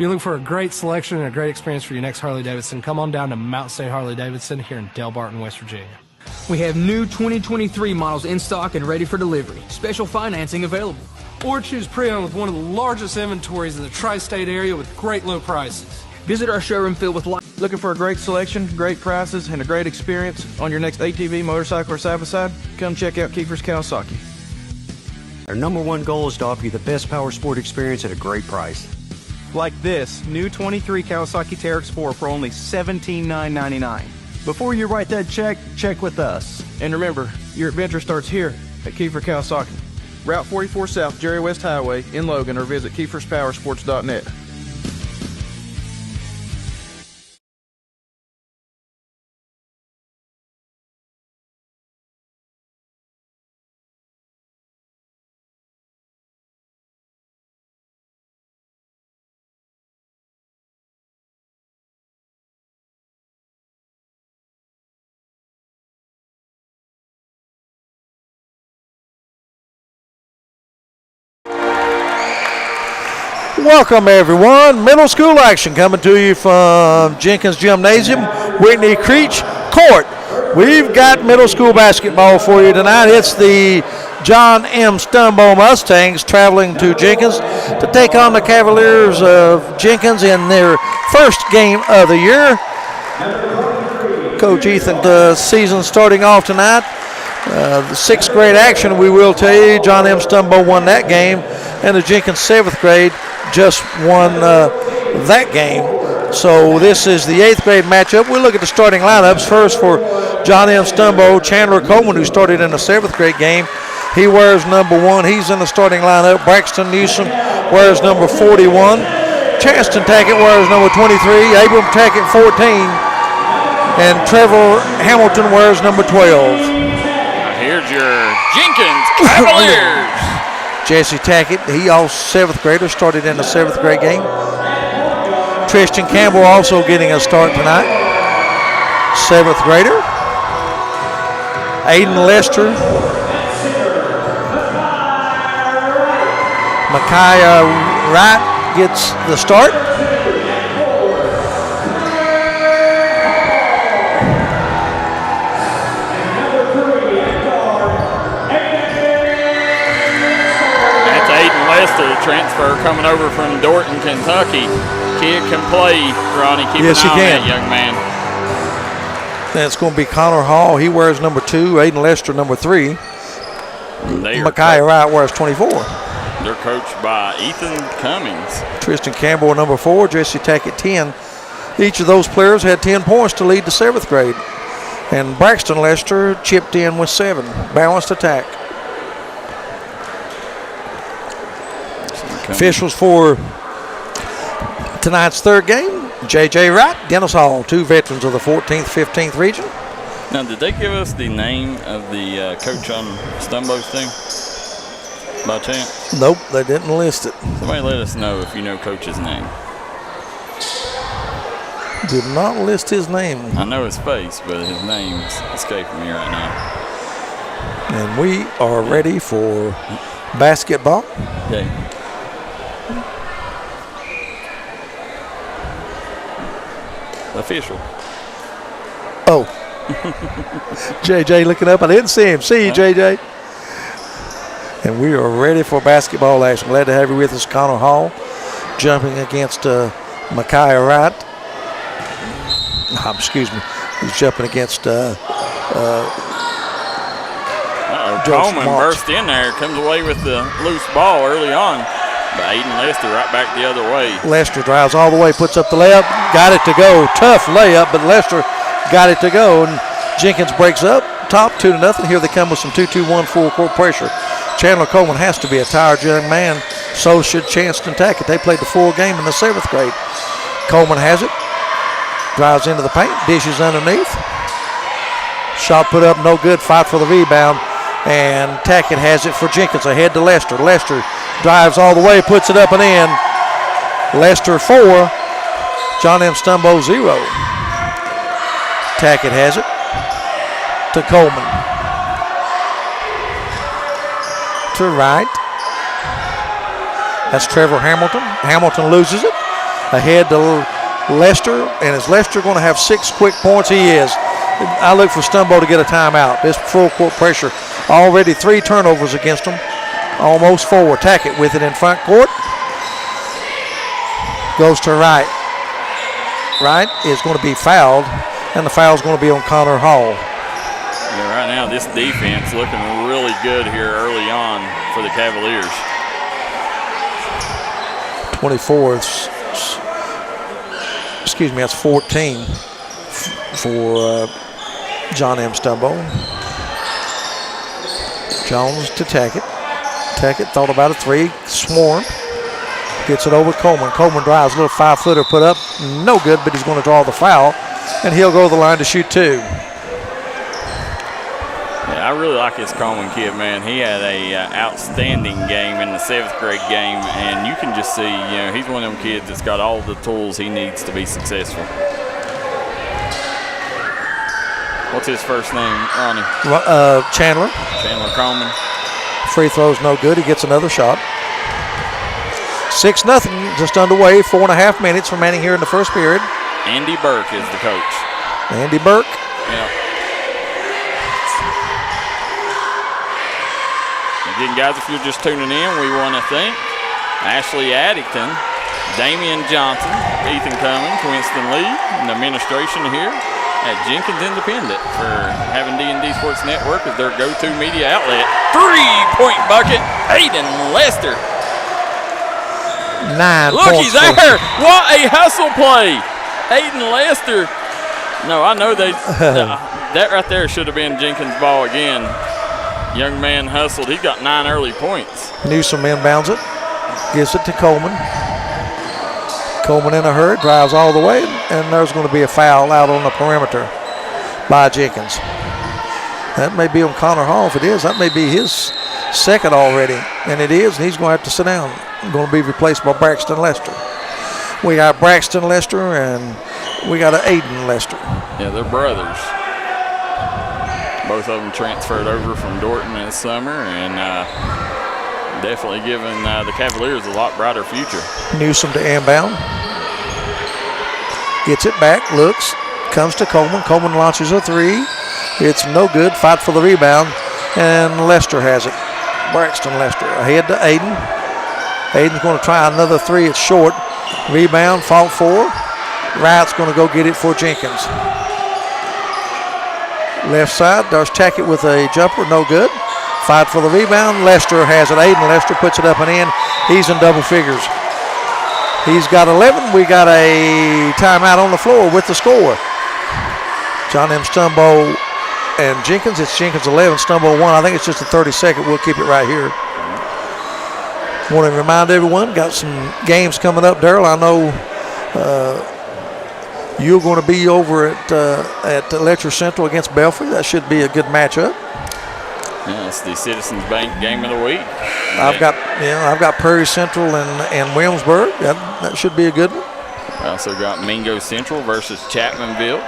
If you're looking for a great selection and a great experience for your next Harley-Davidson, come on down to Mountain State Harley-Davidson here in Del Barton, West Virginia. We have new 2023 models in stock and ready for delivery. Special financing available. Or choose pre-owned with one of the largest inventories in the tri-state area with great low prices. Visit our showroom filled with light. Looking for a great selection, great prices, and a great experience on your next ATV, motorcycle, or side-by-side? Come check out Kiefer's Kawasaki. Our number one goal is to offer you the best power sport experience at a great price. Like this new 23 Kawasaki Teryx 4 for only $17,999. Before you write that check, check with us. And remember, your adventure starts here at Kiefer Kawasaki. Route 44 South, Jerry West Highway in Logan, or visit KiefersPowersports.net. Welcome, everyone. Middle school action coming to you from Jenkins Gymnasium, Whitney Creech Court. We've got middle school basketball for you tonight. It's the John M. Stumbo Mustangs traveling to Jenkins to take on the Cavaliers of Jenkins in their first game of the year. Coach Ethan, the season starting off tonight. The sixth grade action, we will tell you, John M. Stumbo won that game, and the Jenkins seventh grade just won that game. So this is the eighth grade matchup. We'll look at the starting lineups. First for John M. Stumbo, Chandler Coleman, who started in the seventh grade game. He wears number 1. He's in the starting lineup. Braxton Newsome wears number 41. Chanston Tackett wears number 23. Abram Tackett 14. And Trevor Hamilton wears number 12. Here's your Jenkins Cavaliers. Jesse Tackett, he also seventh grader, started in the seventh grade game. Tristan Campbell also getting a start tonight, seventh grader. Aiden Lester. Micaiah Wright gets the start. The transfer coming over from Dorton, Kentucky. Kid can play, Ronnie. Keep yes, an eye he on can. that young man. That's going to be Connor Hall. He wears number 2. Aiden Lester, number 3. Micaiah Wright wears 24. They're coached by Ethan Cummings. Tristan Campbell, number 4. Jesse Tackett, 10. Each of those players had 10 points to lead the seventh grade. And Braxton Lester chipped in with 7. Balanced attack. Officials for tonight's third game, J.J. Wright, Dennis Hall, 2 veterans of the 14th, 15th region. Now, did they give us the name of the coach on Stumbo's team by chance? Nope, they didn't list it. Somebody let us know if you know Coach's name. Did not list his name. I know his face, but his name's escaping me right now. And we are ready for basketball. Yeah. Official. Oh. JJ looking up. I didn't see him. See you, JJ. And we are ready for basketball action. Glad to have you with us, Connor Hall, jumping against Micaiah Wright. Excuse me. He's jumping against Coleman burst in there, comes away with the loose ball early on. But Aiden Lester right back the other way. Lester drives all the way, puts up the layup, got it to go. Tough layup, but Lester got it to go. And Jenkins breaks up, top 2-0. Here they come with some 2-2-1 full court pressure. Chandler Coleman has to be a tired young man. So should Chanston Tackett. They played the full game in the seventh grade. Coleman has it, drives into the paint, dishes underneath. Shot put up, no good. Fight for the rebound. And Tackett has it for Jenkins, ahead to Lester. Lester drives all the way, puts it up and in. Lester 4, John M. Stumbo 0. Tackett has it to Coleman. To Wright. That's Trevor Hamilton. Hamilton loses it. ahead to Lester. And is Lester going to have 6 quick points? He is. I look for Stumbo to get a timeout. This full court pressure. Already 3 turnovers against them. Almost 4. Tackett with it in front court. Goes to Wright. Wright is going to be fouled, and the foul is going to be on Connor Hall. Yeah, right now this defense looking really good here early on for the Cavaliers. 24, excuse me, that's 14 for John M. Stumbo. Jones to Tackett. Tackett thought about a 3, swarm. Gets it over Coleman. Coleman drives, a little 5-footer put up. No good, but he's going to draw the foul, and he'll go to the line to shoot 2. Yeah, I really like this Coleman kid, man. He had a outstanding game in the 7th grade game, and you can just see, he's one of them kids that's got all the tools he needs to be successful. What's his first name, Ronnie? Chandler. Chandler Coleman. Free throw's no good. He gets another shot. 6-0, just underway. 4.5 minutes remaining here in the first period. Andy Burke is the coach. Andy Burke. Yeah. Again, guys, if you're just tuning in, we want to thank Ashley Addington, Damian Johnson, Ethan Cummings, Winston Lee, and the administration here at Jenkins Independent for having D&D Sports Network as their go-to media outlet. 3-point bucket, Hayden Lester. 9 Look, points. He's there. What a hustle play. Hayden Lester. No, I know that right there should have been Jenkins' ball again. Young man hustled. He got 9 early points. Newsome inbounds it. Gives it to Coleman. Coleman in a hurry, drives all the way, and there's going to be a foul out on the perimeter by Jenkins. That may be on Connor Hall. If it is, that may be his second already, and it is, and he's going to have to sit down. Going to be replaced by Braxton Lester. We got Braxton Lester, and we got an Aiden Lester. Yeah, they're brothers. Both of them transferred over from Dorton this summer, and definitely giving the Cavaliers a lot brighter future. Newsome to inbound. Gets it back, looks, comes to Coleman. Coleman launches a 3. It's no good. Fight for the rebound, and Lester has it. Braxton Lester ahead to Aiden. Aiden's going to try another 3. It's short. Rebound, fought for. Wright's going to go get it for Jenkins. Left side, there's Tackett with a jumper, no good. Fight for the rebound. Lester has it. Aiden Lester puts it up and in. He's in double figures. He's got 11. We got a timeout on the floor with the score. John M. Stumbo and Jenkins. It's Jenkins 11, Stumbo 1. I think it's just a 30-second. We'll keep it right here. Want to remind everyone, got some games coming up. Darryl, I know you're going to be over at Letcher Central against Belfry. That should be a good matchup. Yeah, it's the Citizens Bank game of the week. I've got Prairie Central and Williamsburg. That should be a good one. We also got Mingo Central versus Chapmanville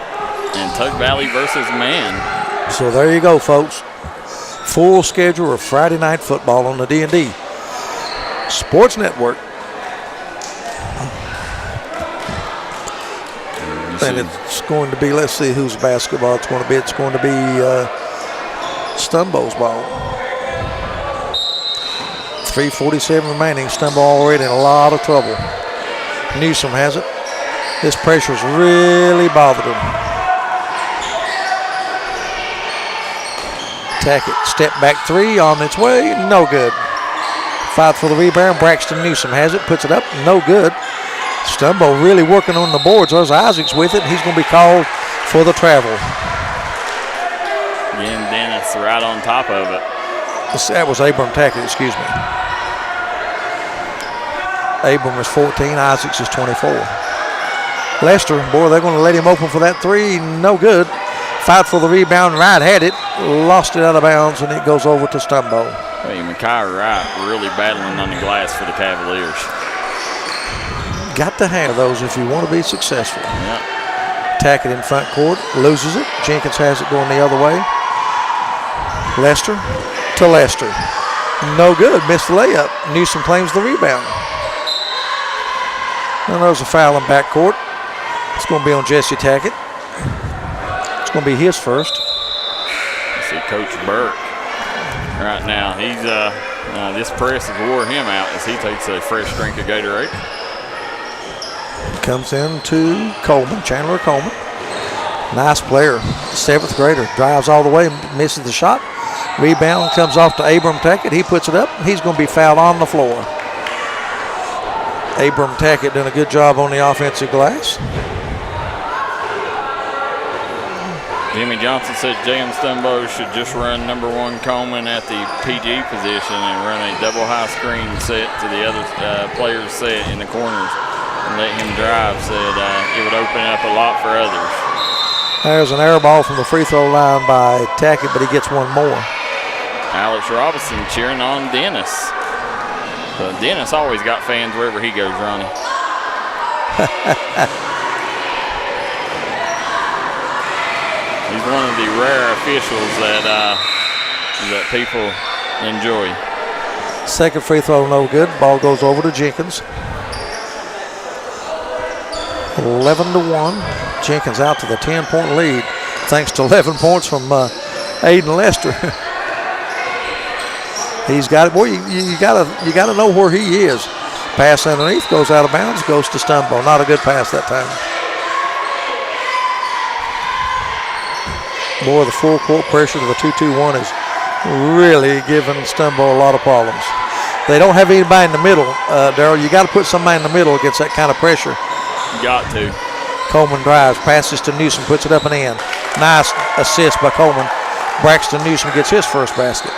and Tug Valley versus Man. So there you go, folks. Full schedule of Friday night football on the D&D Sports Network. And it's going to be, let's see whose basketball it's going to be. It's going to be Stumbo's ball. 3:47 remaining. Stumbo already in a lot of trouble. Newsome has it. This pressure's really bothered him. Tackett, step back 3 on its way, no good. Fight for the rebound. Braxton Newsome has it, puts it up, no good. Stumbo really working on the boards. There's Isaacs with it. He's going to be called for the travel. Again, Dennis right on top of it. That was Abram Tackett, excuse me. Abram is 14, Isaacs is 24. Lester, boy, they're going to let him open for that 3. No good. Fight for the rebound. Wright had it, lost it out of bounds, and it goes over to Stumbo. Hey, McCoy Wright really battling on the glass for the Cavaliers. Got to have those if you want to be successful. Yeah. Tackett in front court, loses it. Jenkins has it going the other way. Lester to Lester. No good, missed the layup. Newsome claims the rebound. And there's a foul in backcourt. It's going to be on Jesse Tackett. It's going to be his first. I see Coach Burke right now. He's this press has wore him out as he takes a fresh drink of Gatorade. Comes in to Coleman, Chandler Coleman. Nice player, 7th grader. Drives all the way, misses the shot. Rebound comes off to Abram Tackett. He puts it up. He's going to be fouled on the floor. Abram Tackett doing a good job on the offensive glass. Jimmy Johnson said J.M. Stumbo should just run number 1 Coleman at the PG position and run a double high screen set to the other players set in the corners and let him drive. Said it would open up a lot for others. There's an air ball from the free throw line by Tackett, but he gets one more. Alex Robinson cheering on Dennis. But Dennis always got fans wherever he goes, Ronnie. He's one of the rare officials that people enjoy. Second free throw, no good. Ball goes over to Jenkins. 11-1. Jenkins out to the 10-point lead, thanks to 11 points from Aiden Lester. He's got it. Boy, you gotta know where he is. Pass underneath, goes out of bounds, goes to Stumbo. Not a good pass that time. Boy, the full court pressure to the 2-2-1 is really giving Stumbo a lot of problems. They don't have anybody in the middle, Darryl. You got to put somebody in the middle against that kind of pressure. Got to. Coleman drives, passes to Newsome, puts it up and in. Nice assist by Coleman. Braxton Newsome gets his first basket.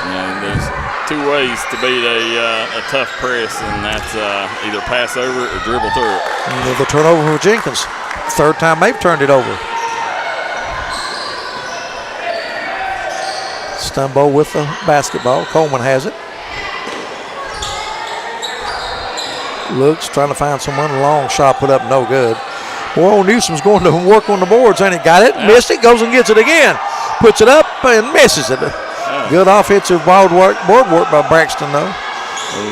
Yeah, there's 2 ways to beat a tough press, and that's either pass over it or dribble through it. And the turnover for Jenkins. 3rd time they've turned it over. Stumbo with the basketball. Coleman has it. Looks, trying to find someone. Long shot put up, no good. Well, Newsome's going to work on the boards, ain't he? Got it, missed it, goes and gets it again. Puts it up and misses it. Good offensive board work by Braxton, though.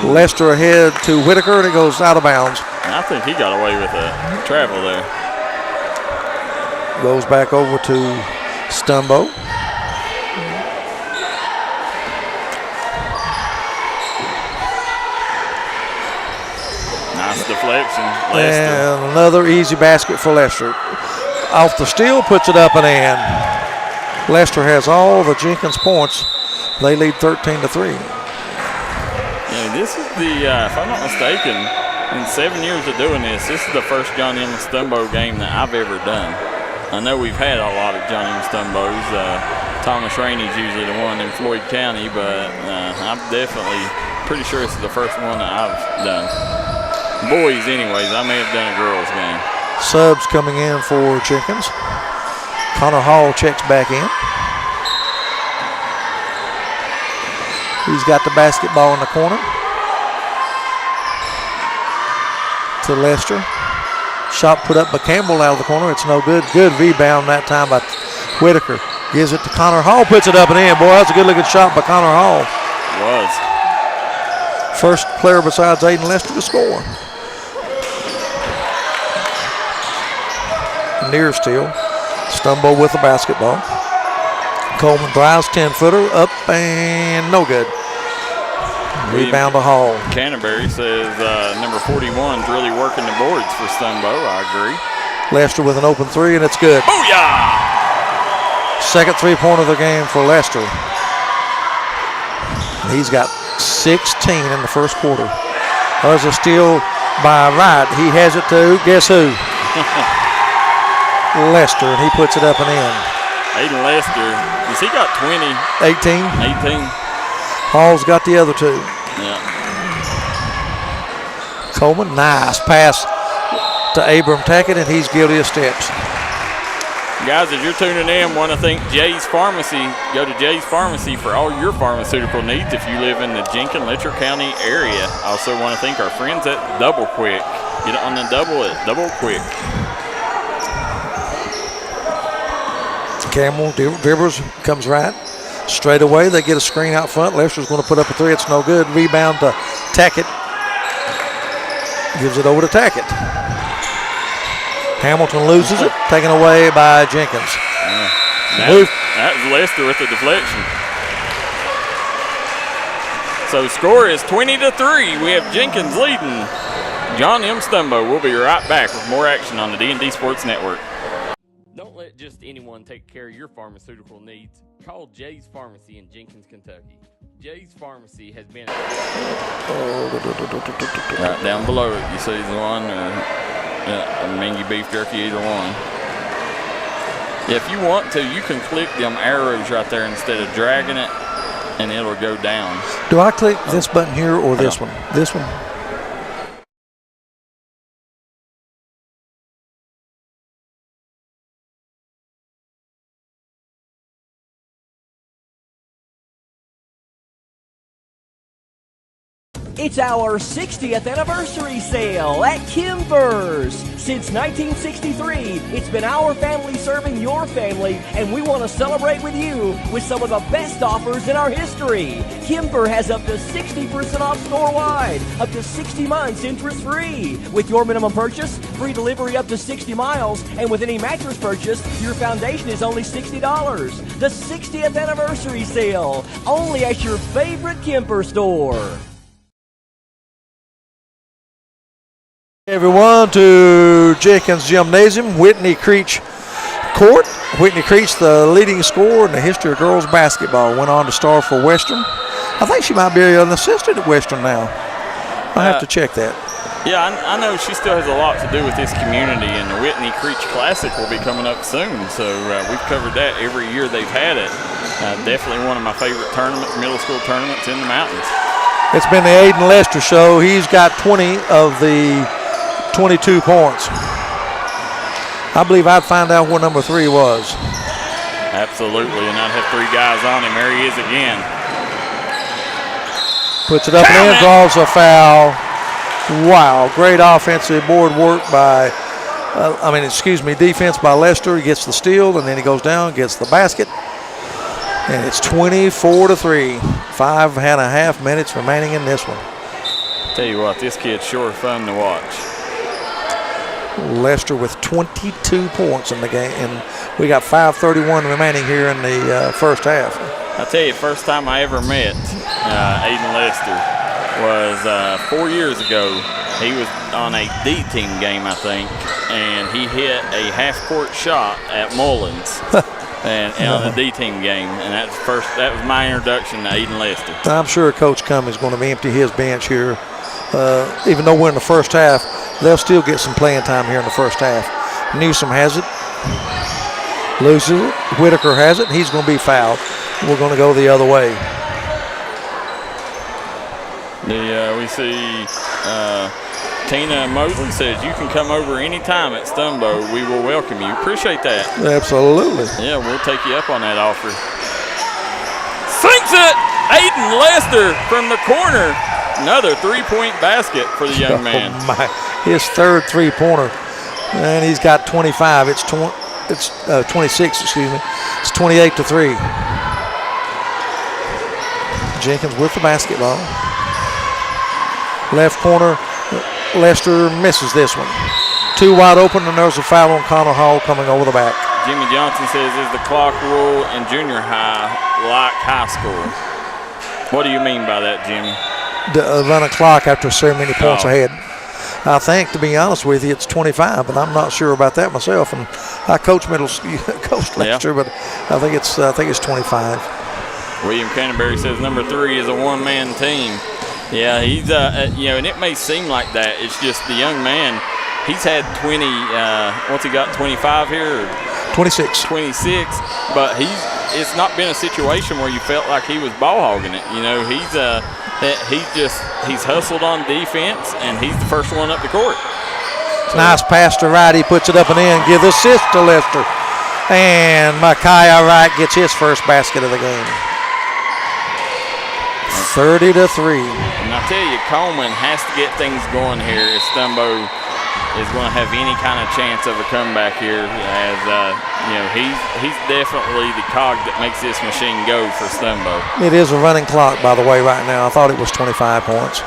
Lester ahead to Whitaker, and it goes out of bounds. I think he got away with a travel there. Goes back over to Stumbo. Nice deflection, Lester. And another easy basket for Lester. Off the steal, puts it up and in. Lester has all the Jenkins points. They lead 13-3. Yeah, this is the, if I'm not mistaken, in 7 years of doing this is the first John M. Stumbo game that I've ever done. I know we've had a lot of John M. Stumbos. Thomas Rainey's usually the one in Floyd County, but I'm definitely pretty sure this is the first one that I've done. Boys, anyways. I may have done a girls game. Subs coming in for Jenkins. Connor Hall checks back in. He's got the basketball in the corner. To Lester. Shot put up by Campbell out of the corner. It's no good. Good rebound that time by Whitaker. Gives it to Connor Hall. Puts it up and in. Boy, that's a good looking shot by Connor Hall. It was. First player besides Aiden Lester to score. Near steal. Stumbo with the basketball. Coleman drives, 10-footer, up and no good. Rebound to Hall. Canterbury says number 41's really working the boards for Stumbo. I agree. Lester with an open 3, and it's good. Booyah! Second 3-pointer of the game for Lester. He's got 16 in the first quarter. There's a steal by Wright. He has it to, guess who? Lester, and he puts it up and in. Aiden Lester, has he got 20? 18. 18. Hall's got the other 2. Yeah. Coleman, nice pass to Abram Tackett, and he's guilty of steps. Guys, as you're tuning in, want to thank Jay's Pharmacy. Go to Jay's Pharmacy for all your pharmaceutical needs if you live in the Jenkins-Letcher County area. Also want to thank our friends at Double Quick. Get it on the double at Double Quick. Campbell dribbles, comes right. Straight away, they get a screen out front. Lester's going to put up a 3. It's no good. Rebound to Tackett. Gives it over to Tackett. Hamilton loses it, taken away by Jenkins. That was Lester with the deflection. So the score is 20-3. We have Jenkins leading John M. Stumbo. We'll be right back with more action on the D&D Sports Network. Don't let just anyone take care of your pharmaceutical needs. Call Jay's Pharmacy in Jenkins, Kentucky. Jay's Pharmacy has been right down below it. You see the one, or Mingy beef jerky, either one. If you want to, you can click them arrows right there instead of dragging it, and it'll go down. Do I click this button here or this one? This one. It's our 60th anniversary sale at Kimber's. Since 1963, it's been our family serving your family, and we want to celebrate with you with some of the best offers in our history. Kimber has up to 60% off store-wide, up to 60 months interest-free. With your minimum purchase, free delivery up to 60 miles, and with any mattress purchase, your foundation is only $60. The 60th anniversary sale, only at your favorite Kimber store. Everyone to Jenkins Gymnasium, Whitney Creech Court. Whitney Creech, the leading scorer in the history of girls basketball, went on to star for Western. I think she might be an assistant at Western now. I'll have to check that. Yeah, I know she still has a lot to do with this community, and the Whitney Creech Classic will be coming up soon. So we've covered that every year they've had it. Definitely one of my favorite tournaments, middle school tournaments in the mountains. It's been the Aiden Lester show. He's got 20 of the 22 points. I believe I'd find out what number 3 was. Absolutely, and I'd have 3 guys on him. There he is again. Puts it up and in, draws a foul. Wow, great offensive board work by, defense by Lester. He gets the steal, and then he goes down, gets the basket. And it's 24-3. 5.5 minutes remaining in this one. Tell you what, this kid's sure fun to watch. Lester with 22 points in the game, and we got 5:31 remaining here in the first half. I tell you, first time I ever met Aiden Lester was 4 years ago. He was on a D-team game, I think, and he hit a half-court shot at Mullins and on a D-team game, and that was my introduction to Aiden Lester. I'm sure Coach Cummings is going to be empty his bench here. Even though we're in the first half, they'll still get some playing time here in the first half. Newsome has it, loses it. Whitaker has it. He's going to be fouled. We're going to go the other way. We see Tina Mosley says, you can come over anytime at Stumbo. We will welcome you. Appreciate that. Absolutely. Yeah, we'll take you up on that offer. Sinks it! Aiden Lester from the corner. Another three-point basket for the young man. Oh my. His third three-pointer, and he's got 25. It's 26, excuse me. It's 28-3. Jenkins with the basketball. Left corner, Lester misses this one. 2 wide open, and there's a foul on Connor Hall coming over the back. Jimmy Johnson says, is the clock rule in junior high like high school? What do you mean by that, Jimmy? Run a clock after so many points ahead. I think, to be honest with you, it's 25, but I'm not sure about that myself. And I coach Lester, but I think it's 25. William Canterbury says number 3 is a one-man team. Yeah, he's and it may seem like that. It's just the young man. He's had 20. What's he got? 25 here. Or 26. 26. But it's not been a situation where you felt like he was ball hogging it. You know, he's hustled on defense, and he's the first one up the court. So, nice pass to Wright. He puts it up and in. Give the assist to Lester. And Micaiah Wright gets his first basket of the game. 30-3. And I tell you, Coleman has to get things going here if Stumbo is going to have any kind of chance of a comeback here. As he's definitely the cog that makes this machine go for Stumbo. It is a running clock, by the way, right now. I thought it was 25 points.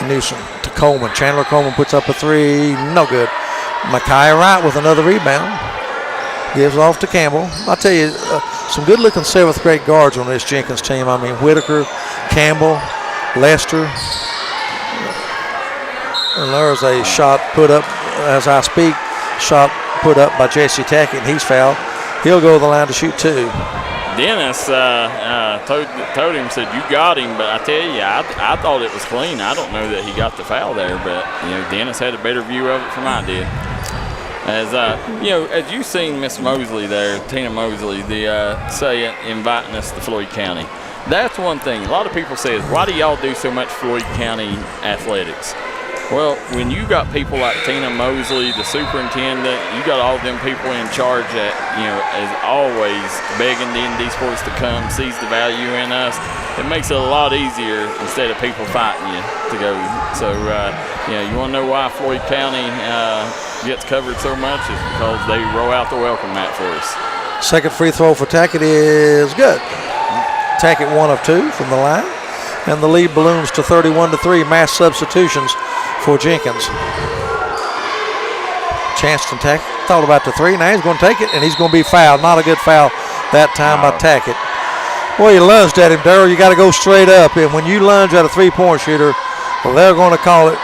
Newsome to Coleman. Chandler Coleman puts up a three. No good. McCoy Wright with another rebound. Gives off to Campbell. I tell you, some good-looking 7th grade guards on this Jenkins team. I mean, Whitaker, Campbell, Lester. And there's a shot put up as I speak. Shot put up by Jesse Tackett, and he's fouled. He'll go to the line to shoot 2. Dennis told him, said, you got him, but I tell you, I thought it was clean. I don't know that he got the foul there, but, Dennis had a better view of it from I did. As, as you've seen Miss Mosley there, Tina Mosley, inviting us to Floyd County. That's one thing. A lot of people say, why do y'all do so much Floyd County athletics? Well, when you got people like Tina Mosley, the superintendent, you got all them people in charge that, as always, begging D&D Sports to come, sees the value in us. It makes it a lot easier instead of people fighting you to go. So, you want to know why Floyd County gets covered so much is because they roll out the welcome mat for us. Second free throw for Tackett is good. Tackett 1 of 2 from the line. And the lead balloons to 31-3. Mass substitutions for Jenkins. Chancellor Tackett thought about the 3. Now he's going to take it, and he's going to be fouled. Not a good foul that time by Tackett. Well, he lunged at him, Darryl. You got to go straight up. And when you lunge at a 3-point shooter, well, they're going to call it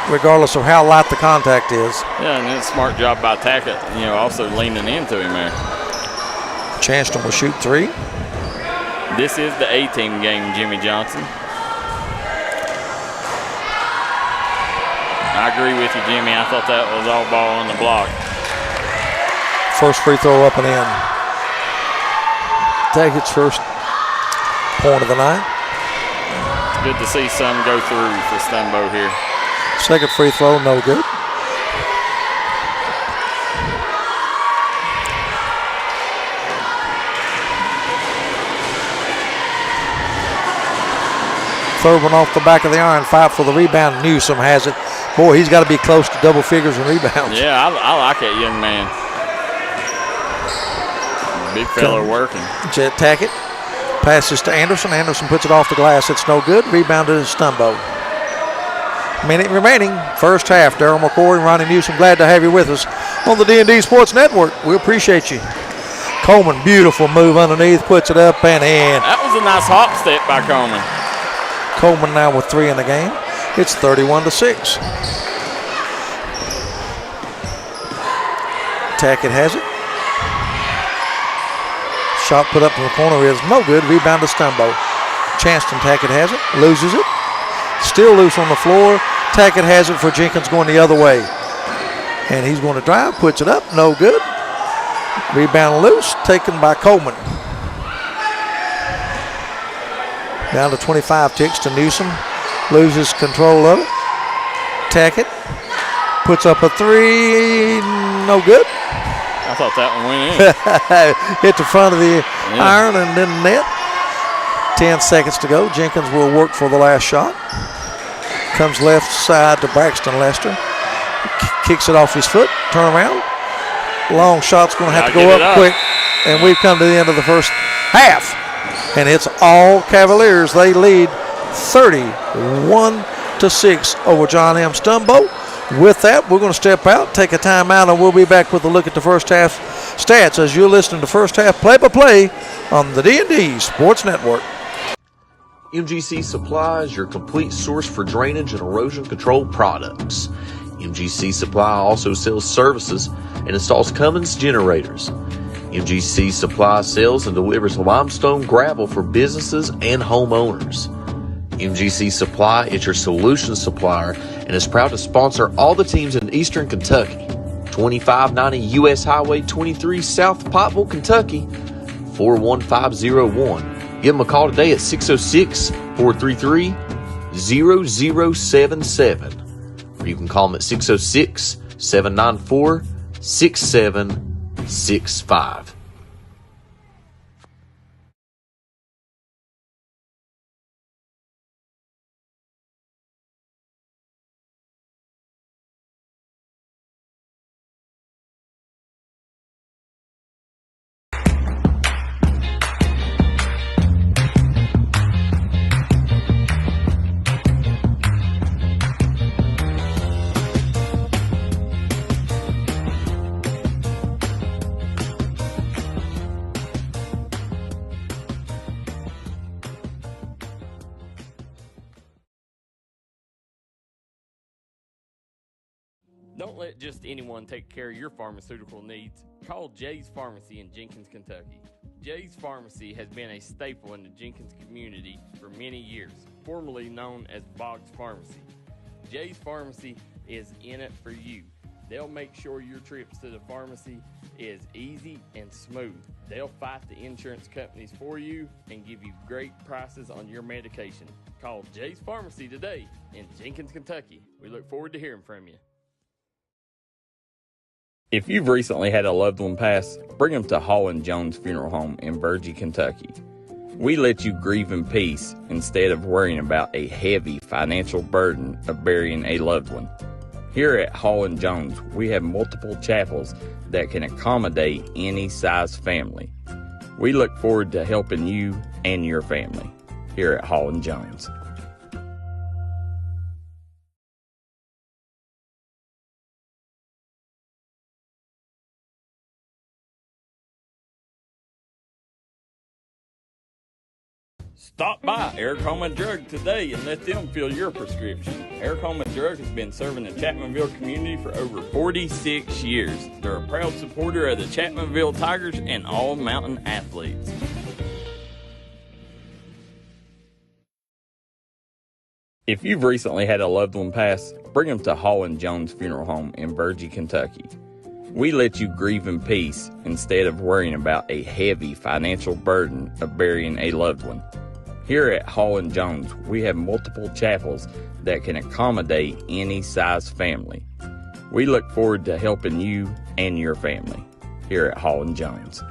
regardless of how light the contact is. Yeah, and it's a smart job by Tackett, also leaning into him there. Chancellor will shoot 3. This is the A-team game, Jimmy Johnson. I agree with you, Jimmy. I thought that was all ball on the block. First free throw up and in. Tackett's first point of the night. It's good to see some go through for Stumbo here. Second free throw, no good. Third one off the back of the iron. 5 for the rebound. Newsome has it. Boy, he's got to be close to double figures in rebounds. Yeah, I like that young man. Big fella working. Jet Tackett passes to Anderson. Anderson puts it off the glass. It's no good. Rebounded is Stumbo. Minute remaining. First half. Darryl McCoy and Ronnie Newsome, glad to have you with us on the D&D Sports Network. We appreciate you. Coleman, beautiful move underneath. Puts it up and in. That was a nice hop step by Coleman. Coleman now with 3 in the game. It's 31-6. Tackett has it. Shot put up in the corner is no good. Rebound to Stumbo. Chanston Tackett has it. Loses it. Still loose on the floor. Tackett has it for Jenkins going the other way. And he's going to drive. Puts it up. No good. Rebound loose. Taken by Coleman. Down to 25 ticks to Newsome. Loses control of it. Tackett puts up a 3. No good. I thought that one went in. Hit the front of the iron and then net. 10 seconds to go. Jenkins will work for the last shot. Comes left side to Braxton Lester. Kicks it off his foot. Turn around. Long shot's going to have to go up quick. And we've come to the end of the first half. And it's all Cavaliers. They lead 31-6 over John M. Stumbo. With that, we're going to step out, take a timeout, and we'll be back with a look at the first half stats as you're listening to first half play-by-play on the D&D Sports Network. MGC Supply is your complete source for drainage and erosion control products. MGC Supply also sells services and installs Cummins generators. MGC Supply sells and delivers limestone gravel for businesses and homeowners. MGC Supply is your solution supplier and is proud to sponsor all the teams in Eastern Kentucky. 2590 U.S. Highway 23 South Pottville, Kentucky, 41501. Give them a call today at 606-433-0077. Or you can call them at 606-794-6765. Don't let just anyone take care of your pharmaceutical needs. Call Jay's Pharmacy in Jenkins, Kentucky. Jay's Pharmacy has been a staple in the Jenkins community for many years, formerly known as Boggs Pharmacy. Jay's Pharmacy is in it for you. They'll make sure your trips to the pharmacy is easy and smooth. They'll fight the insurance companies for you and give you great prices on your medication. Call Jay's Pharmacy today in Jenkins, Kentucky. We look forward to hearing from you. If you've recently had a loved one pass, bring them to Hall & Jones Funeral Home in Virgie, Kentucky. We let you grieve in peace instead of worrying about a heavy financial burden of burying a loved one. Here at Hall & Jones, we have multiple chapels that can accommodate any size family. We look forward to helping you and your family here at Hall & Jones. Stop by Eric Homa Drug today and let them fill your prescription. Eric Homa Drug has been serving the Chapmanville community for over 46 years. They're a proud supporter of the Chapmanville Tigers and all mountain athletes. If you've recently had a loved one pass, bring them to Hall & Jones Funeral Home in Virgie, Kentucky. We let you grieve in peace instead of worrying about a heavy financial burden of burying a loved one. Here at Hall & Jones, we have multiple chapels that can accommodate any size family. We look forward to helping you and your family here at Hall & Jones.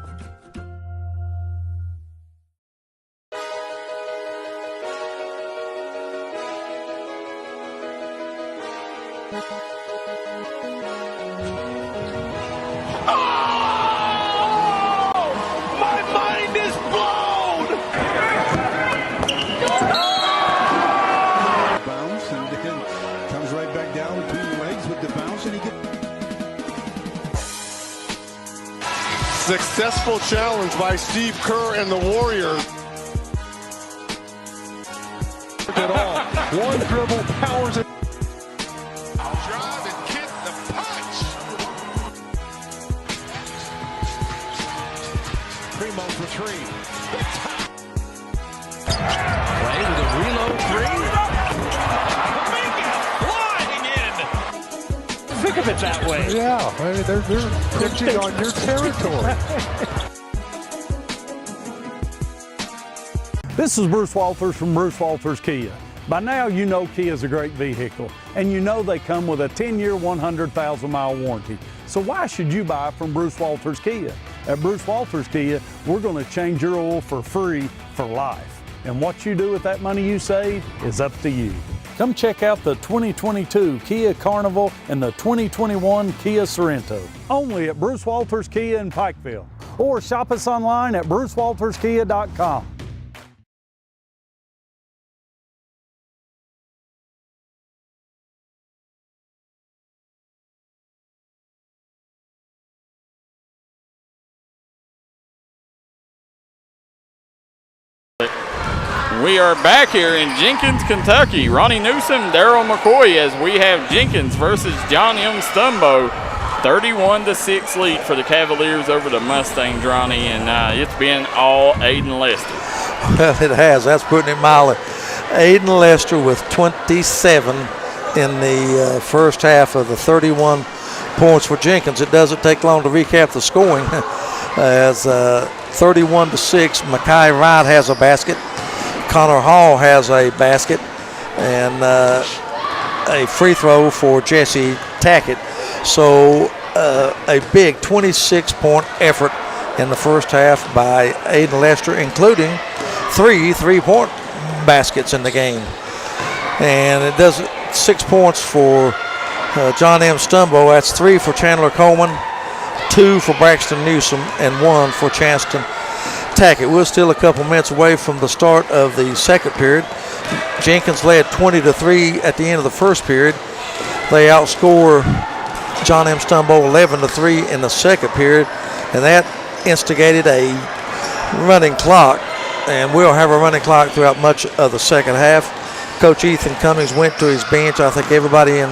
Successful challenge by Steve Kerr and the Warriors. At all. One dribble powers it. I'll drive and kick the punch. Primo for three. Play with a reload three. Think of it that way. Yeah, they're pitching on your territory. This is Bruce Walters from Bruce Walters Kia. By now you know Kia is a great vehicle, and you know they come with a 10-year, 100,000-mile warranty. So why should you buy from Bruce Walters Kia? At Bruce Walters Kia, we're going to change your oil for free for life. And what you do with that money you save is up to you. Come check out the 2022 Kia Carnival and the 2021 Kia Sorento. Only at Bruce Walters Kia in Pikeville. Or shop us online at brucewalterskia.com. We are back here in Jenkins, Kentucky. Ronnie Newsome, Darryl McCoy, as we have Jenkins versus John M. Stumbo. 31-6 lead for the Cavaliers over the Mustangs, Ronnie, and it's been all Aiden Lester. Well, it has. That's putting it mildly. Aiden Lester with 27 in the first half of the 31 points for Jenkins. It doesn't take long to recap the scoring. As 31-6, McCoy Wright has a basket. Connor Hall has a basket and a free throw for Jesse Tackett. So a big 26-point effort in the first half by Aiden Lester, including 3 3-point baskets in the game. And it does 6 points for John M. Stumbo. That's 3 for Chandler Coleman, 2 for Braxton Newsome, and 1 for Chanston Tackett. We're still a couple minutes away from the start of the second period. Jenkins led 20-3 at the end of the first period. They outscore John M. Stumbo 11-3 in the second period, and that instigated a running clock, and we'll have a running clock throughout much of the second half. Coach Ethan Cummings went to his bench. I think everybody in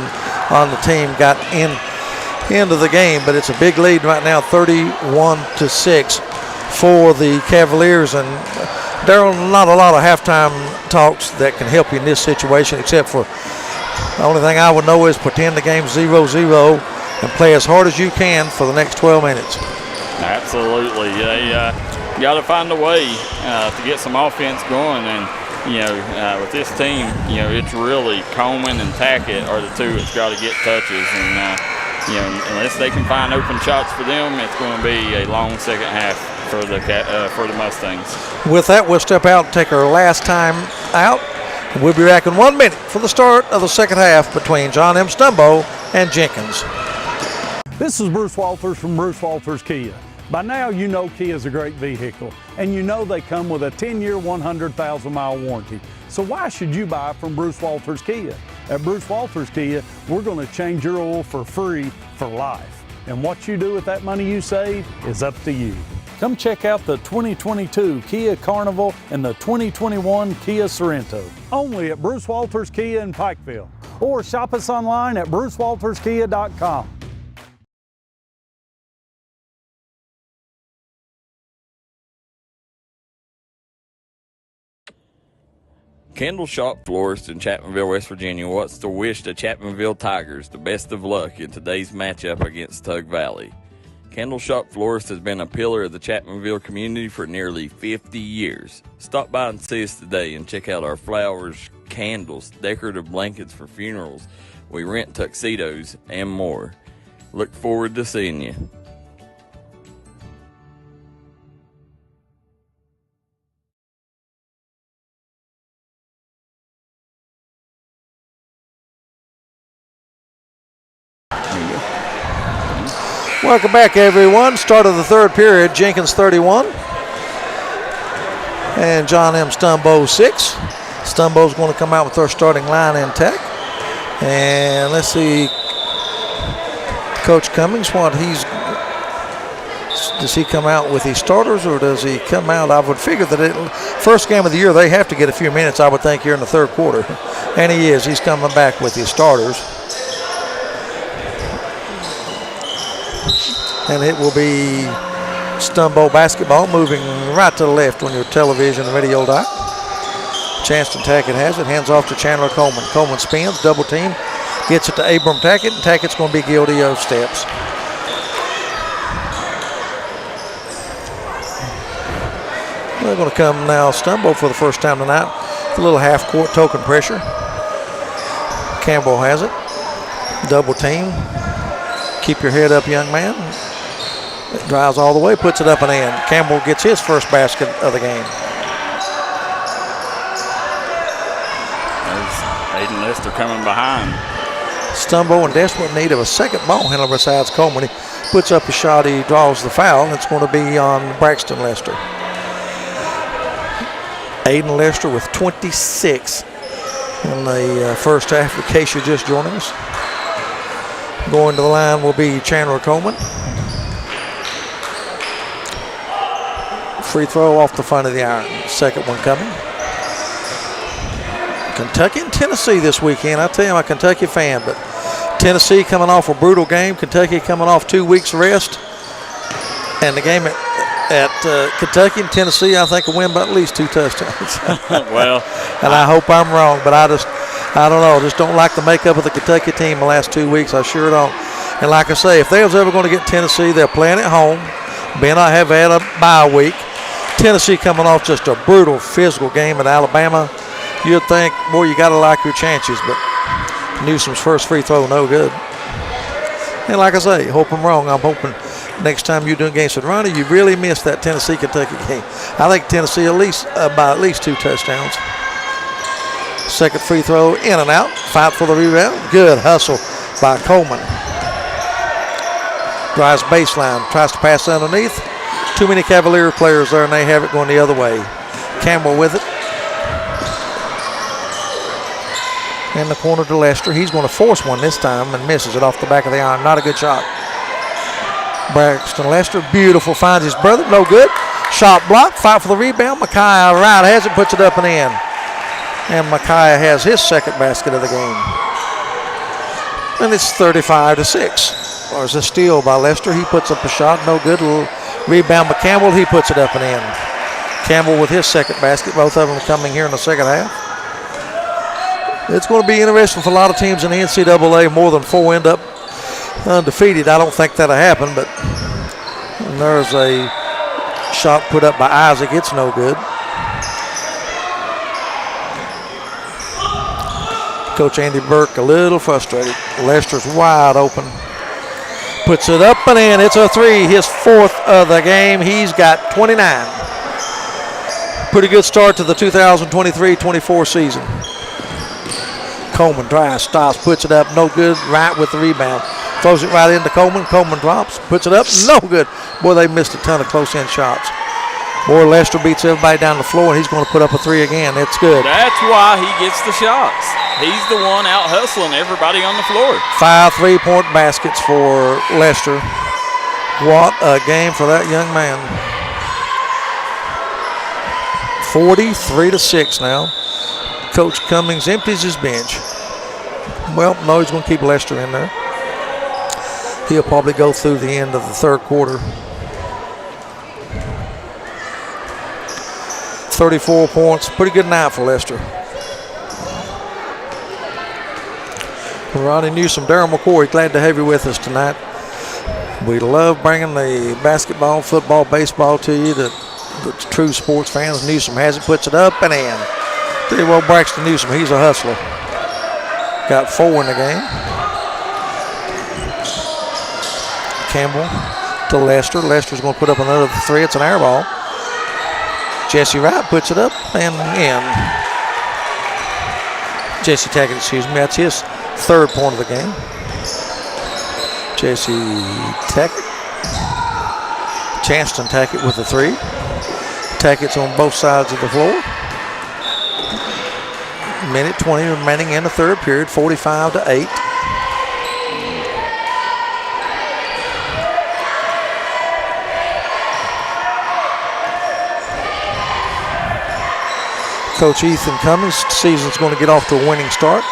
on the team got into the game. But it's a big lead right now, 31-6 for the Cavaliers. And Darryl, not a lot of halftime talks that can help you in this situation, except for the only thing I would know is pretend the game's 0-0 and play as hard as you can for the next 12 minutes. Absolutely. They got to find a way to get some offense going. And, with this team, it's really Coleman and Tackett are the two that's got to get touches. And, unless they can find open shots for them, it's going to be a long second half for the Mustangs. With that, we'll step out and take our last time out. We'll be back in 1 minute for the start of the second half between John M. Stumbo and Jenkins. This is Bruce Walters from Bruce Walters Kia. By now, you know Kia is a great vehicle, and you know they come with a 10-year, 100,000-mile warranty. So why should you buy from Bruce Walters Kia? At Bruce Walters Kia, we're going to change your oil for free for life. And what you do with that money you save is up to you. Come check out the 2022 Kia Carnival and the 2021 Kia Sorento. Only at Bruce Walters Kia in Pikeville. Or shop us online at brucewalterskia.com. Kendall Shop Florist in Chapmanville, West Virginia wants to wish the Chapmanville Tigers the best of luck in today's matchup against Tug Valley. Kendall Shop Florist has been a pillar of the Chapmanville community for nearly 50 years. Stop by and see us today and check out our flowers, candles, decorative blankets for funerals. We rent tuxedos and more. Look forward to seeing you. Welcome back, everyone. Start of the third period. Jenkins 31 and John M. Stumbo 6. Stumbo's going to come out with our starting line intact. And let's see, Coach Cummings, does he come out with his starters or does he come out? I would figure that first game of the year they have to get a few minutes, I would think, here in the third quarter. And he is. He's coming back with his starters. And it will be Stumbo basketball, moving right to the left on your television and radio dot. Chanston Tackett has it, hands off to Chandler Coleman. Coleman spins, double team, gets it to Abram Tackett, and Tackett's going to be guilty of steps. They're going to come now, Stumbo for the first time tonight, with a little half-court token pressure. Campbell has it, double team. Keep your head up, young man. It drives all the way, puts it up and in. Campbell gets his first basket of the game. There's Aiden Lester coming behind. Stumbo in desperate need of a second ball handler besides Coleman. He puts up a shot, he draws the foul, and it's going to be on Braxton Lester. Aiden Lester with 26 in the first half, in case you're just joining us. Going to the line will be Chandler Coleman. Free throw off the front of the iron. Second one coming. Kentucky and Tennessee this weekend. I tell you, I'm a Kentucky fan, but Tennessee coming off a brutal game. Kentucky coming off 2 weeks rest. And the game at Kentucky and Tennessee, I think, will win by at least 2 touchdowns. Well, and I hope I'm wrong, but I don't know. Just don't like the makeup of the Kentucky team the last 2 weeks. I sure don't. And like I say, if they was ever going to get Tennessee, they're playing at home. Ben, I have had a bye week. Tennessee coming off just a brutal physical game at Alabama. You'd think, boy, you got to like your chances, but Newsome's first free throw, no good. And like I say, hope I'm wrong. I'm hoping next time you're doing games with Ronnie, you really missed that Tennessee-Kentucky game. I think Tennessee by at least 2 touchdowns. Second free throw, in and out. Fight for the rebound. Good hustle by Coleman. Drives baseline, tries to pass underneath. Too many Cavalier players there, and they have it going the other way. Campbell with it. In the corner to Lester. He's going to force one this time and misses it off the back of the iron. Not a good shot. Braxton Lester, beautiful, finds his brother, no good. Shot blocked, fight for the rebound. McCoy right has it, puts it up and in. And McCoy has his second basket of the game. And it's 35-6. There's a steal by Lester. He puts up a shot, no good. A little rebound by Campbell. He puts it up and in. Campbell with his second basket. Both of them coming here in the second half. It's going to be interesting for a lot of teams in the NCAA. More than 4 end up undefeated. I don't think that'll happen, but there's a shot put up by Isaac. It's no good. Coach Andy Burke a little frustrated. Lester's wide open. Puts it up and in. It's a 3. His 4th of the game. He's got 29. Pretty good start to the 2023-24 season. Coleman tries, stops, puts it up. No good. Right with the rebound. Throws it right into Coleman. Coleman drops, puts it up. No good. Boy, they missed a ton of close-in shots. Boy, Lester beats everybody down the floor, and he's going to put up a 3 again. It's good. That's why he gets the shots. He's the one out hustling everybody on the floor. 5 3-point baskets for Lester. What a game for that young man. 43-6 now. Coach Cummings empties his bench. Well, no, he's going to keep Lester in there. He'll probably go through the end of the third quarter. 34 points. Pretty good night for Lester. Ronnie Newsome, Darryl McCoy, glad to have you with us tonight. We love bringing the basketball, football, baseball to you, the true sports fans. Newsome has it, puts it up and in. Pretty well Braxton Newsome, he's a hustler. Got 4 in the game. Campbell to Lester. Lester's going to put up another 3. It's an air ball. Jesse Wright puts it up and in. Jesse Tackett, excuse me. That's his 3rd point of the game. Jesse Tackett. Chanston Tackett with the 3. Tackett's on both sides of the floor. Minute 20 remaining in the third period. 45-8. Coach Ethan Cummings, season's going to get off to a winning start.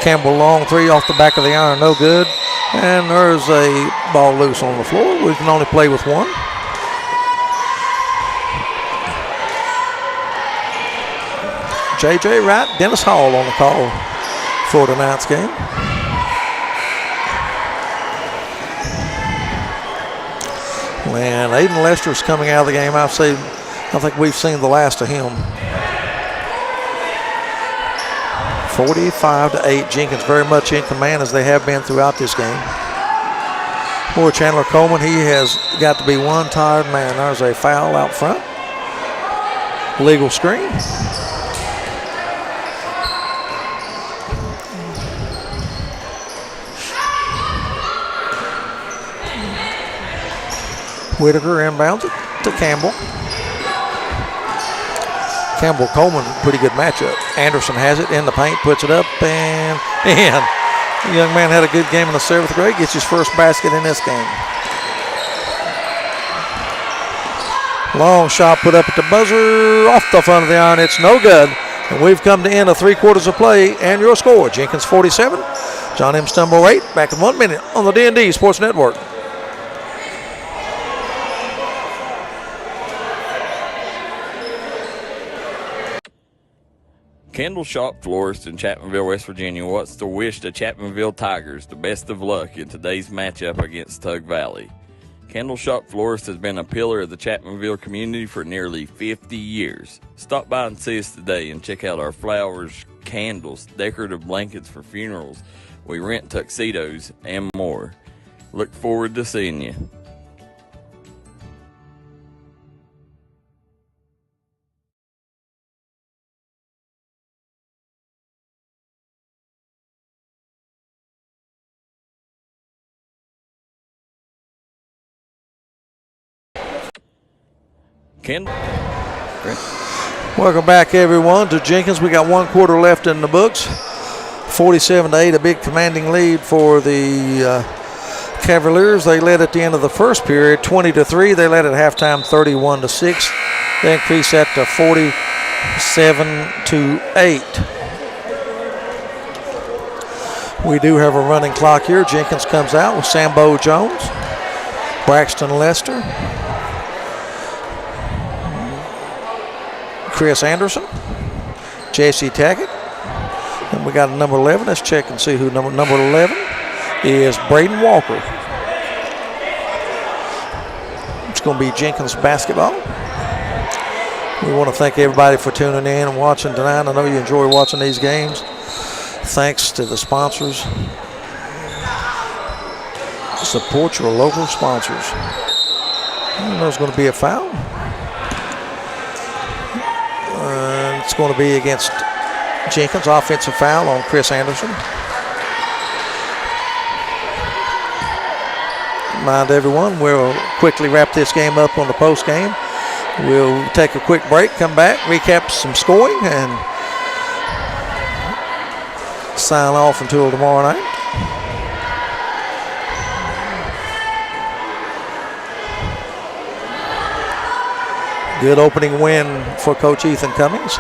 Campbell long 3 off the back of the iron, no good. And there's a ball loose on the floor. We can only play with 1. J.J. Wright, Dennis Hall on the call for tonight's game. Man, Aiden Lester's coming out of the game. I think we've seen the last of him. 45-8. Jenkins very much in command as they have been throughout this game. Poor Chandler Coleman, he has got to be one tired man. There's a foul out front. Legal screen. Whitaker inbounds it to Campbell. Campbell Coleman, pretty good matchup. Anderson has it in the paint, puts it up and in. The young man had a good game in the 7th grade, gets his first basket in this game. Long shot put up at the buzzer, off the front of the iron, it's no good. And we've come to end of 3 quarters of play, and your score, Jenkins 47, John M. Stumbo 8. Back in 1 minute on the D&D Sports Network. Kendall Shop Florist in Chapmanville, West Virginia wants to wish the Chapmanville Tigers the best of luck in today's matchup against Tug Valley. Kendall Shop Florist has been a pillar of the Chapmanville community for nearly 50 years. Stop by and see us today and check out our flowers, candles, decorative blankets for funerals. We rent tuxedos and more. Look forward to seeing you. Kendall. Welcome back, everyone, to Jenkins. We got 1 quarter left in the books. 47-8, a big commanding lead for the Cavaliers. They led at the end of the first period, 20-3. They led at halftime, 31-6. They increased that to 47-8. We do have a running clock here. Jenkins comes out with Sambo Jones, Braxton Lester, Chris Anderson, J.C. Tackett, and we got a number 11. Let's check and see who number 11 is. Braden Walker. It's going to be Jenkins basketball. We want to thank everybody for tuning in and watching tonight. I know you enjoy watching these games. Thanks to the sponsors. Support your local sponsors. There's going to be a foul. It's going to be against Jenkins. Offensive foul on Chris Anderson. Mind everyone, we'll quickly wrap this game up on the post game. We'll take a quick break, come back, recap some scoring, and sign off until tomorrow night. Good opening win for Coach Ethan Cummings.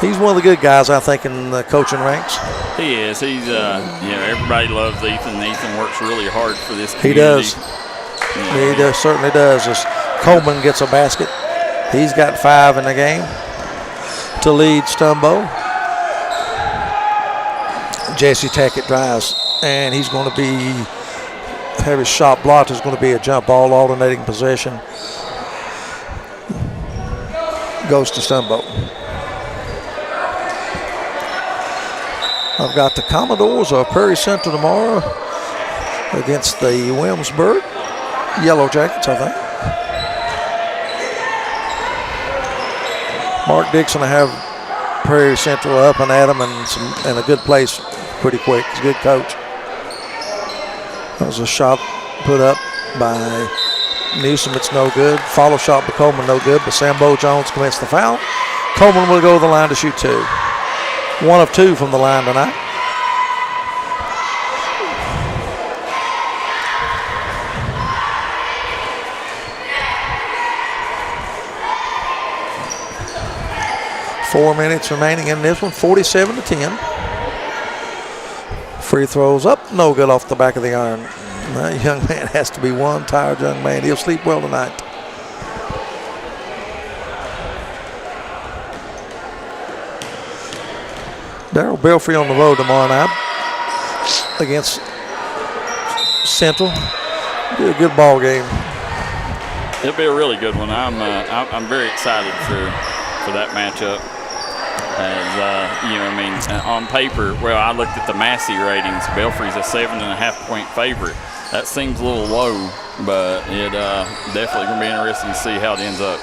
He's one of the good guys, I think, in the coaching ranks. He is. He's, everybody loves Ethan. Ethan works really hard for this community. He does. He does, certainly does. As Coleman gets a basket, he's got 5 in the game to lead Stumbo. J.C. Tackett drives, and he's going to have his shot blocked. It's going to be a jump ball, alternating possession. Goes to Stumbo. I've got the Commodores of Prairie Central tomorrow against the Williamsburg Yellow Jackets, I think. Mark Dixon will have Prairie Central up and at him and in a good place pretty quick. He's a good coach. That was a shot put up by Newsome. It's no good. Follow shot by Coleman, no good, but Sambo Jones commits the foul. Coleman will go to the line to shoot 2. 1 of 2 from the line tonight. Four minutes remaining in this one, 47-10. Free throws up, no good off the back of the iron. That young man has to be one tired young man. He'll sleep well tonight. Darryl Belfry on the road tomorrow night against Central. Be a good ball game. It'll be a really good one. I'm very excited for that matchup. As on paper, well, I looked at the Massey ratings. Belfry's a 7.5-point favorite. That seems a little low, but it definitely going to be interesting to see how it ends up.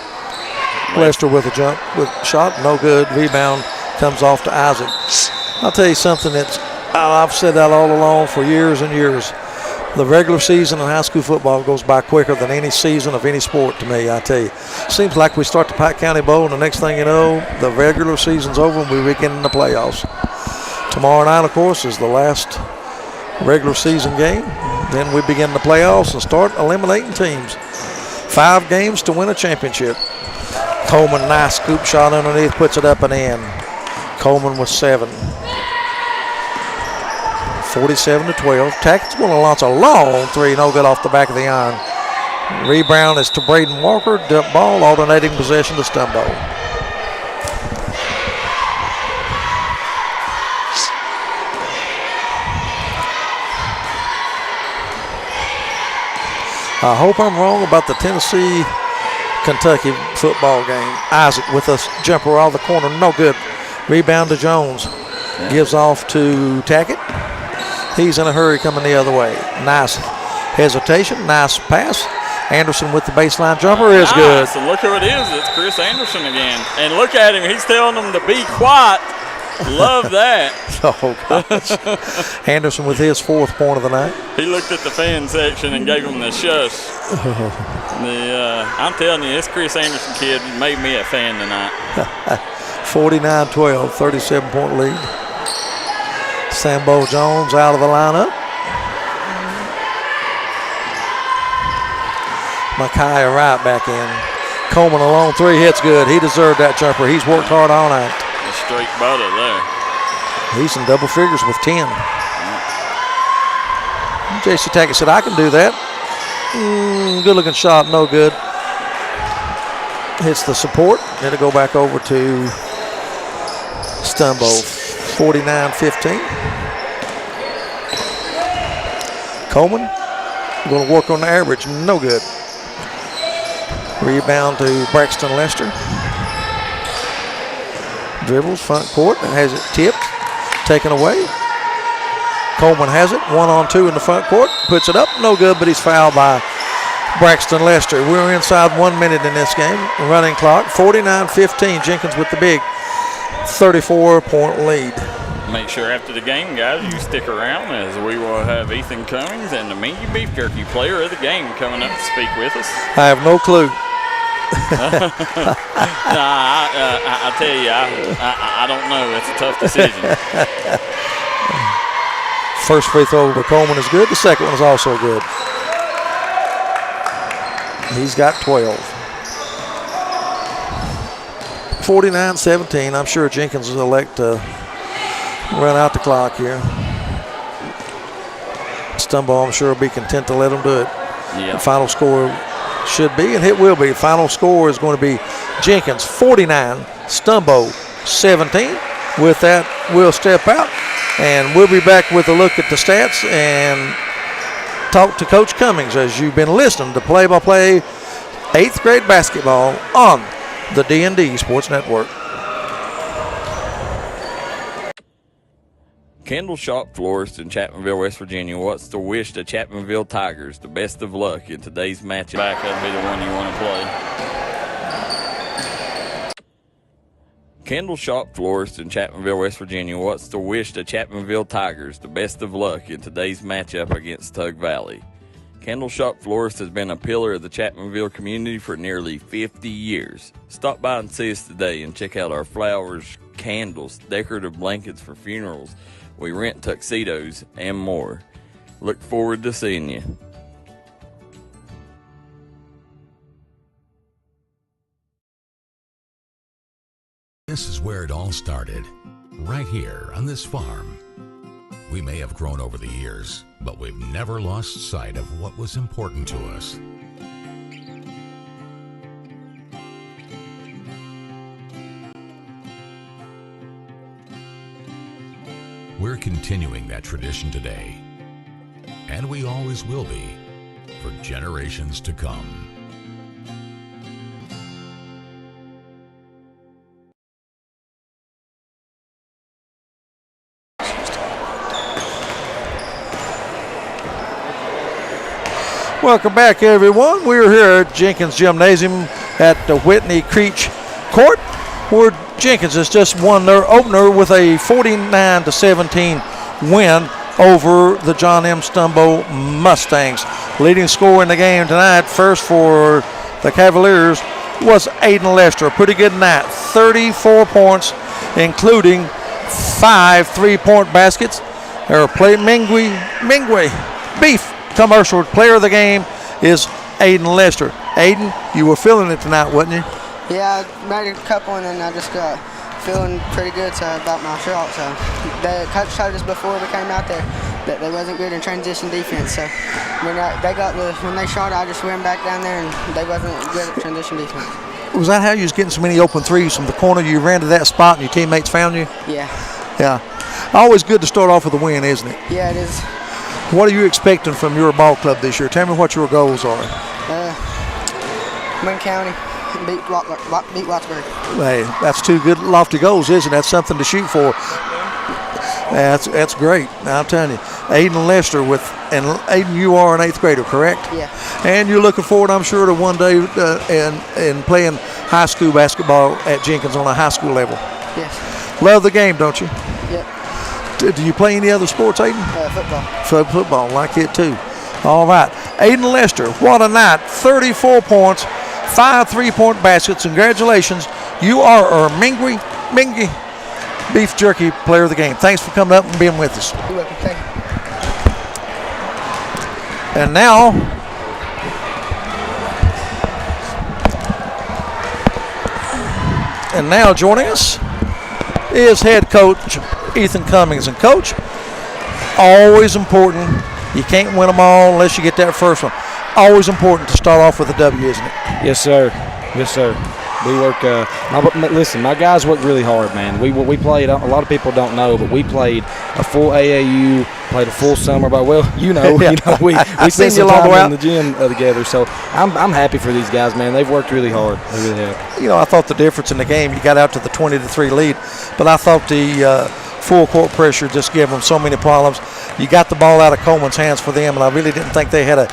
Lester with a jump, with shot, no good. Rebound comes off to Isaac. I'll tell you something I've said that all along for years and years. The regular season in high school football goes by quicker than any season of any sport to me, I tell you. Seems like we start the Pike County Bowl, and the next thing you know, the regular season's over and we begin in the playoffs. Tomorrow night, of course, is the last regular season game. Then we begin the playoffs and start eliminating teams. 5 games to win a championship. Coleman, nice scoop shot underneath, puts it up and in. Coleman with 7. 47-12. Tackett's going to launch a long 3, no good off the back of the iron. Rebound is to Braden Walker. Dump ball, alternating possession to Stumbo. I hope I'm wrong about the Tennessee-Kentucky football game. Isaac with a jumper out of the corner, no good. Rebound to Jones. Gives off to Tackett. He's in a hurry coming the other way. Nice hesitation, nice pass. Anderson with the baseline jumper is good. So look who it is. It's Chris Anderson again. And look at him. He's telling them to be quiet. Love that. Oh, gosh. Anderson with his 4th point of the night. He looked at the fan section and gave them the shush. I'm telling you, this Chris Anderson kid made me a fan tonight. 49-12, 37-point lead. Sambo Jones out of the lineup. Micaiah Wright back in. Coleman a long 3 hits good. He deserved that jumper. He's worked hard all night. A straight butter there. He's in double figures with 10. J.C. Tackett said, I can do that. Good looking shot, no good. Hits the support. It'll go back over to Stumbo, 49-15. Coleman going to work on the average, no good. Rebound to Braxton Lester. Dribbles, front court, and has it tipped, taken away. Coleman has it, 1-on-2 in the front court, puts it up, no good, but he's fouled by Braxton Lester. We're inside 1 minute in this game, running clock, 49-15. Jenkins with the big 34-point lead. Make sure after the game, guys, you stick around as we will have Ethan Cummings and the Mingy Beef Jerky player of the game coming up to speak with us. I have no clue. I tell you, I don't know. It's a tough decision. First free throw over Coleman is good. The second one is also good. He's got 12. 49-17. I'm sure Jenkins will elect to run out the clock here. Stumbo, I'm sure, will be content to let him do it. Yeah. The final score should be, and it will be. Final score is going to be Jenkins 49, Stumbo 17. With that, we'll step out, and we'll be back with a look at the stats and talk to Coach Cummings as you've been listening to play-by-play 8th grade basketball on the D&D Sports Network. Kendall Shop Florist in Chapmanville, West Virginia wants to wish the Chapmanville Tigers the best of luck in today's matchup. Back, that'll be the one you want to play. Kendall Shop Florist in Chapmanville, West Virginia wants to wish the Chapmanville Tigers the best of luck in today's matchup against Tug Valley. Kendall Shop Florist has been a pillar of the Chapmanville community for nearly 50 years. Stop by and see us today and check out our flowers, candles, decorative blankets for funerals. We rent tuxedos and more. Look forward to seeing you. This is where it all started, right here on this farm. We may have grown over the years, but we've never lost sight of what was important to us. We're continuing that tradition today, and we always will be for generations to come. Welcome back, everyone. We're here at Jenkins Gymnasium at the Whitney Creech Court, where Jenkins has just won their opener with a 49-17 win over the John M. Stumbo Mustangs. Leading scorer in the game tonight, first for the Cavaliers, was Aiden Lester. A pretty good night. 34 points, including 5 3-point baskets. They're playing Mingwe Beef Commercial player of the game is Aiden Lester. Aiden, you were feeling it tonight, wasn't you? Yeah, I made a couple and then I just got feeling pretty good about my shot. So the coach told us before we came out there that they wasn't good in transition defense. So when they shot, I just went back down there and they wasn't good at transition defense. Was that how you was getting so many open threes from the corner? You ran to that spot and your teammates found you? Yeah. Yeah. Always good to start off with a win, isn't it? Yeah, it is. What are you expecting from your ball club this year? Tell me what your goals are. Win county, beat Wattsburg. Hey, that's 2 good lofty goals, isn't it? That's something to shoot for. That's great. Now, I'm telling you, Aiden Lester and Aiden, you are an 8th grader, correct? Yeah. And you're looking forward, I'm sure, to one day and playing high school basketball at Jenkins on a high school level. Yes. Love the game, don't you? Yep. Do you play any other sports, Aiden? Football. Football, like it too. All right. Aiden Lester, what a night. 34 points, 5 3-point baskets. Congratulations. You are our Mingwe Beef Jerky player of the game. Thanks for coming up and being with us. You're welcome. Thank you. And now, joining us is head coach Ethan Cummings. And, Coach, always important. You can't win them all unless you get that first one. Always important to start off with a W, isn't it? Yes, sir. Yes, sir. We work. Listen, my guys work really hard, man. We played. A lot of people don't know, but we played a full AAU, played a full summer. But we we spent some time in the gym together. So I'm happy for these guys, man. They've worked really hard. They really have. I thought the difference in the game, you got out to the 20-3 lead, but I thought the full court pressure just gave them so many problems. You got the ball out of Coleman's hands for them, and I really didn't think they had a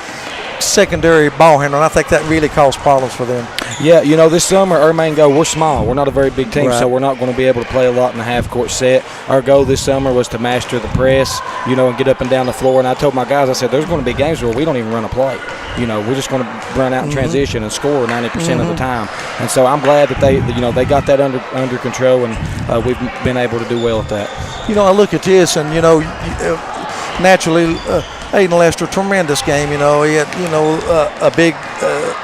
secondary ball handler, and I think that really caused problems for them. Yeah, this summer our main goal, we're small. We're not a very big team, so we're not going to be able to play a lot in the half-court set. Our goal this summer was to master the press, and get up and down the floor. And I told my guys, I said, there's going to be games where we don't even run a play. We're just going to run out and transition and score 90% of the time. And so I'm glad that they got that under control, and we've been able to do well at that. I look at this, and naturally, Aiden Lester, tremendous game. He had a big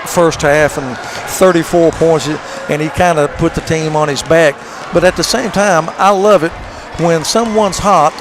first half and 34 points, and he kind of put the team on his back. But at the same time, I love it when someone's hot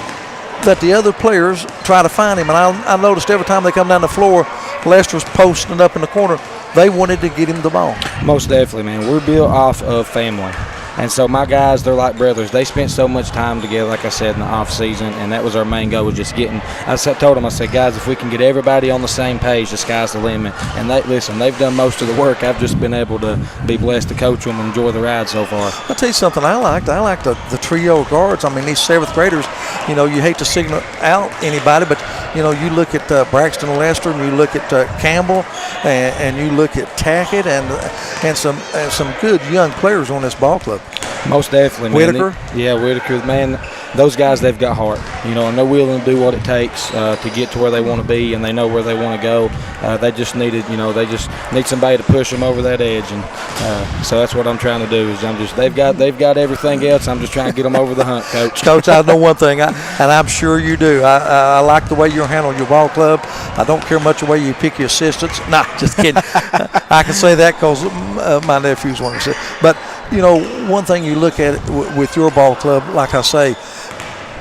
that the other players try to find him. And I noticed every time they come down the floor, Lester's posting up in the corner. They wanted to get him the ball. Most definitely, man. We're built off of family. And so my guys, they're like brothers. They spent so much time together, like I said, in the off season, and that was our main goal, was just getting. I told them, I said, guys, if we can get everybody on the same page, the sky's the limit. And they've done most of the work. I've just been able to be blessed to coach them and enjoy the ride so far. I'll tell you something I liked. I like the trio of guards. I mean, these 7th graders, you hate to signal out anybody, but you look at Braxton Lester, and you look at Campbell, and you look at Tackett, and some good young players on this ball club. Most definitely, man. Whitaker? Whitaker, man. Those guys, they've got heart, and they're willing to do what it takes to get to where they want to be, and they know where they want to go. They just need somebody to push them over that edge, and so that's what I'm trying to do. They've got everything else. I'm just trying to get them over the hump, Coach. Coach, I know one thing, and I'm sure you do. I like the way you handle your ball club. I don't care much the way you pick your assistants. Nah, just kidding. I can say that because my nephew's one of them. But one thing you look at with your ball club, like I say,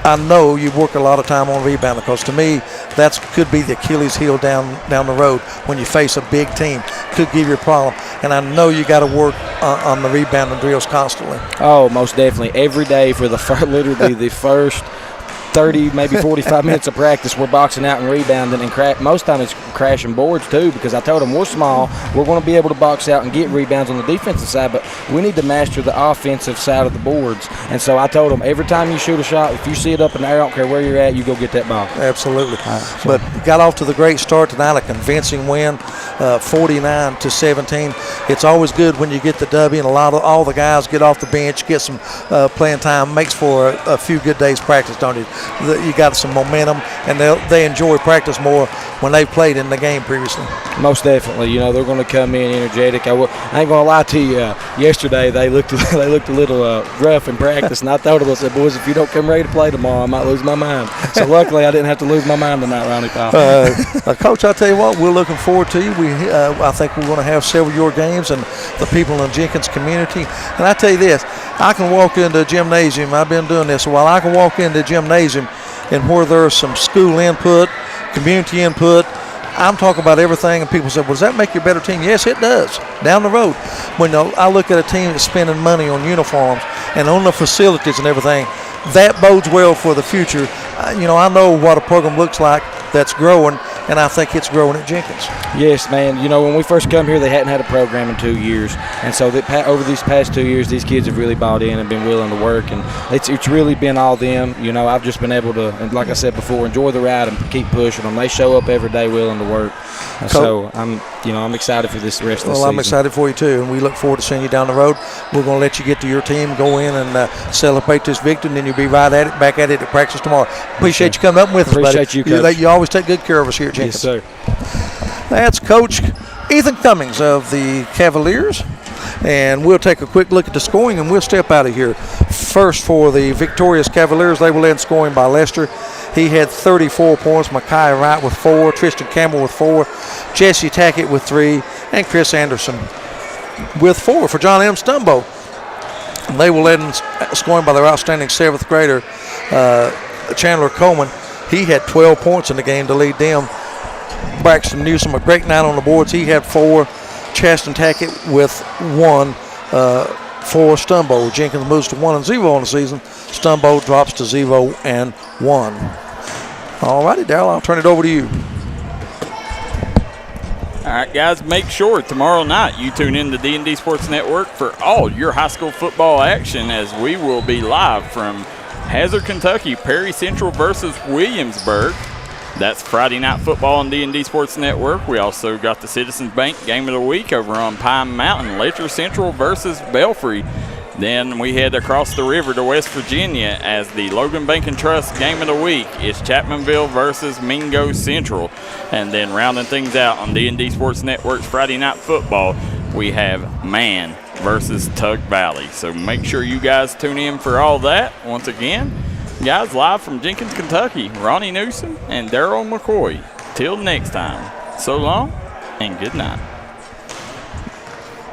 I know you work a lot of time on rebounding, because to me, that could be the Achilles heel down the road when you face a big team. Could give you a problem. And I know you got to work on the rebounding drills constantly. Oh, most definitely. Every day for literally the first 30, maybe 45 minutes of practice, we're boxing out and rebounding, and most time it's crashing boards too, because I told them we're small, we're going to be able to box out and get rebounds on the defensive side, but we need to master the offensive side of the boards. And so I told them, every time you shoot a shot, if you see it up in the air, I don't care where you're at, you go get that ball. Absolutely. But got off to the great start tonight, a convincing win, 49-17. It's always good when you get the W, and all the guys get off the bench, get some playing time, makes for a few good days practice, don't it? You got some momentum, and they enjoy practice more when they've played in the game previously. Most definitely. They're going to come in energetic. I ain't going to lie to you. Yesterday they looked a little rough in practice, and I told them, I said, boys, if you don't come ready to play tomorrow, I might lose my mind. So luckily I didn't have to lose my mind tonight, Ronnie. Coach, I tell you what, we're looking forward to you. I think we're going to have several of your games, and the people in the Jenkins community. And I tell you this, I can walk into a gymnasium. I've been doing this a while. I can walk into a gymnasium, and where there's some school input, community input, I'm talking about everything, and people say, well, does that make you a better team? Yes, it does, down the road. When I look at a team that's spending money on uniforms and on the facilities and everything, that bodes well for the future. I know what a program looks like that's growing, and I think it's growing at Jenkins. Yes, man. When we first come here, they hadn't had a program in 2 years. And so over these past 2 years, these kids have really bought in and been willing to work. And it's really been all them. I've just been able to, and like I said before, enjoy the ride and keep pushing them. They show up every day willing to work. And so I'm excited for this rest of the season. Well, I'm excited for you too, and we look forward to seeing you down the road. We're going to let you get to your team, go in and celebrate this victory, and then you'll be back at it at practice tomorrow. Appreciate you coming up with us, buddy. Appreciate you, Coach. You always take good care of us here at Jenkins. Yes, sir. That's Coach Ethan Cummings of the Cavaliers. And we'll take a quick look at the scoring, and we'll step out of here. First, for the victorious Cavaliers, they were led in scoring by Lester. He had 34 points. McCoy Wright with 4, Tristan Campbell with 4, Jesse Tackett with 3, and Chris Anderson with 4. For John M. Stumbo, They will lead in scoring by their outstanding 7th grader, Chandler Coleman. He had 12 points in the game to lead them. Braxton Newsome, a great night on the boards. He had 4. Chaston Tackett with 1 for Stumbo. Jenkins moves to 1-0 on the season. Stumbo drops to 0-1. All righty, Darryl, I'll turn it over to you. All right, guys, make sure tomorrow night you tune in to D&D Sports Network for all your high school football action, as we will be live from Hazard, Kentucky, Perry Central versus Williamsburg. That's Friday Night Football on D&D Sports Network. We also got the Citizens Bank Game of the Week over on Pine Mountain, Letcher Central versus Belfry. Then we head across the river to West Virginia as the Logan Bank and Trust Game of the Week is Chapmanville versus Mingo Central. And then rounding things out on D&D Sports Network's Friday Night Football, we have Man versus Tug Valley. So make sure you guys tune in for all that. Once again, guys, live from Jenkins, Kentucky, Ronnie Newsome and Darryl McCoy. Till next time, so long and good night.